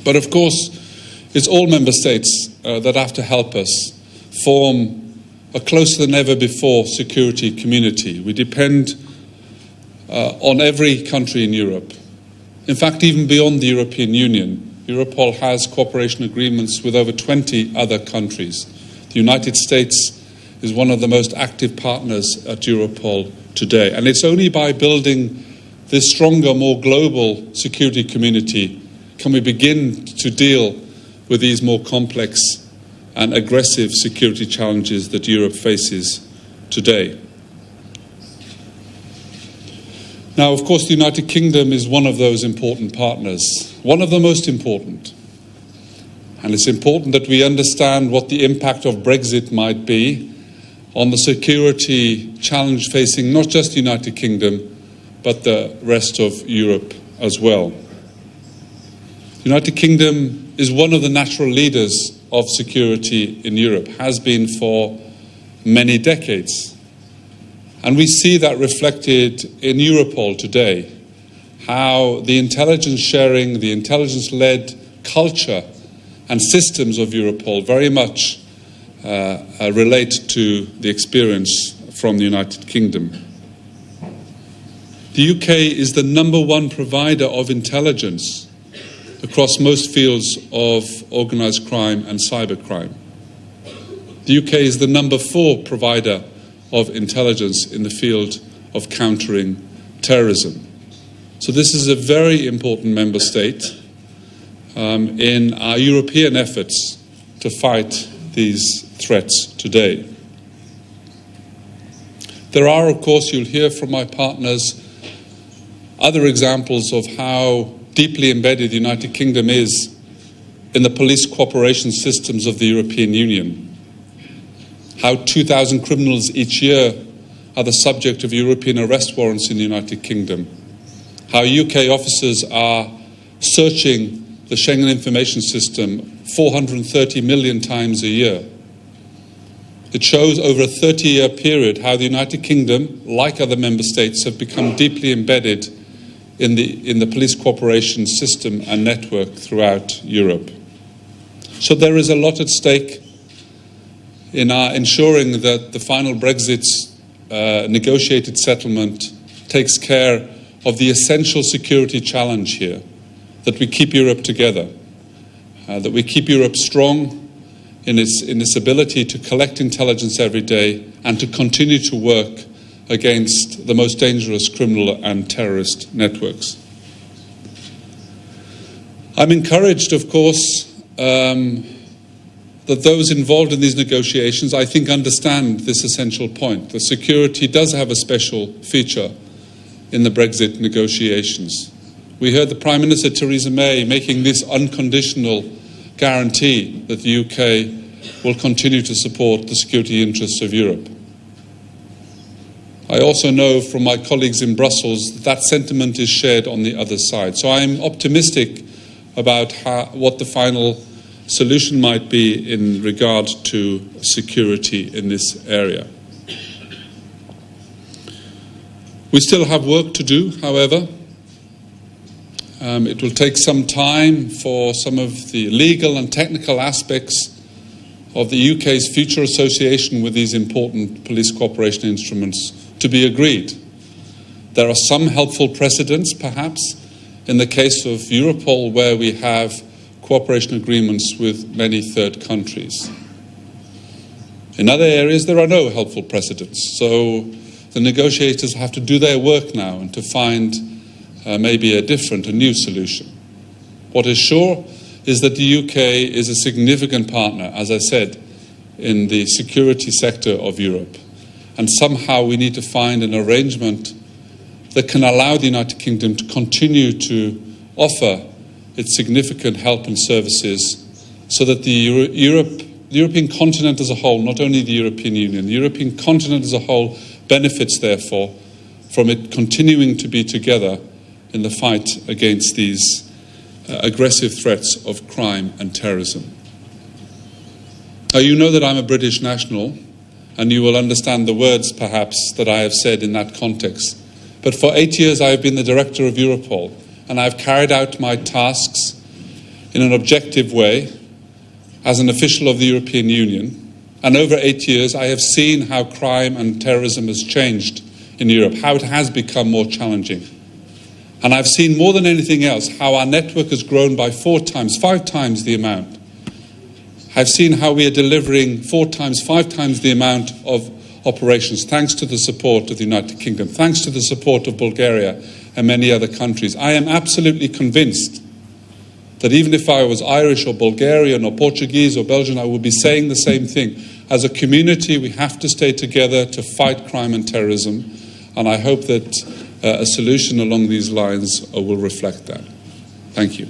But of course, it's all member states that have to help us form a closer than ever before security community. We depend on every country in Europe. In fact, even beyond the European Union, Europol has cooperation agreements with over 20 other countries. The United States is one of the most active partners at Europol today. And it's only by building this stronger, more global security community can we begin to deal with these more complex and aggressive security challenges that Europe faces today. Now, of course, the United Kingdom is one of those important partners, one of the most important. And it's important that we understand what the impact of Brexit might be on the security challenge facing not just the United Kingdom, but the rest of Europe as well. The United Kingdom is one of the natural leaders of security in Europe, has been for many decades. And we see that reflected in Europol today, how the intelligence sharing, the intelligence-led culture and systems of Europol very much relate to the experience from the United Kingdom. The UK is the #1 provider of intelligence across most fields of organised crime and cybercrime. The UK is the #4 provider of intelligence in the field of countering terrorism. So this is a very important member state in our European efforts to fight these threats today. There are, of course, you'll hear from my partners, other examples of how deeply embedded the United Kingdom is in the police cooperation systems of the European Union. How 2,000 criminals each year are the subject of European arrest warrants in the United Kingdom. How UK officers are searching the Schengen information system 430 million times a year. It shows over a 30-year period how the United Kingdom, like other member states, have become deeply embedded in the police cooperation system and network throughout Europe. So there is a lot at stake in our ensuring that the final Brexit negotiated settlement takes care of the essential security challenge here, that we keep Europe together, that we keep Europe strong in its ability to collect intelligence every day and to continue to work against the most dangerous criminal and terrorist networks. I'm encouraged, of course, that those involved in these negotiations, I think, understand this essential point. The security does have a special feature in the Brexit negotiations. We heard the Prime Minister Theresa May making this unconditional guarantee that the UK will continue to support the security interests of Europe. I also know from my colleagues in Brussels that that sentiment is shared on the other side. So I'm optimistic about what the final solution might be in regard to security in this area. We still have work to do, however. It will take some time for some of the legal and technical aspects of the UK's future association with these important police cooperation instruments to be agreed. There are some helpful precedents, perhaps, in the case of Europol, where we have cooperation agreements with many third countries. In other areas, there are no helpful precedents. So the negotiators have to do their work now and to find maybe a new solution. What is sure is that the UK is a significant partner, as I said, in the security sector of Europe. And somehow we need to find an arrangement that can allow the United Kingdom to continue to offer its significant help and services so that the European continent as a whole, not only the European Union, the European continent as a whole benefits, therefore, from it continuing to be together in the fight against these aggressive threats of crime and terrorism. Now, you know that I'm a British national, and you will understand the words, perhaps, that I have said in that context. But for 8 years, I have been the director of Europol, and I've carried out my tasks in an objective way as an official of the European Union. And over 8 years, I have seen how crime and terrorism has changed in Europe, how it has become more challenging. And I've seen more than anything else how our network has grown by 4 times, 5 times the amount. I've seen how we are delivering 4 times, 5 times the amount of operations, thanks to the support of the United Kingdom, thanks to the support of Bulgaria and many other countries. I am absolutely convinced that even if I was Irish or Bulgarian or Portuguese or Belgian, I would be saying the same thing. As a community, we have to stay together to fight crime and terrorism, and I hope that a solution along these lines will reflect that. Thank you.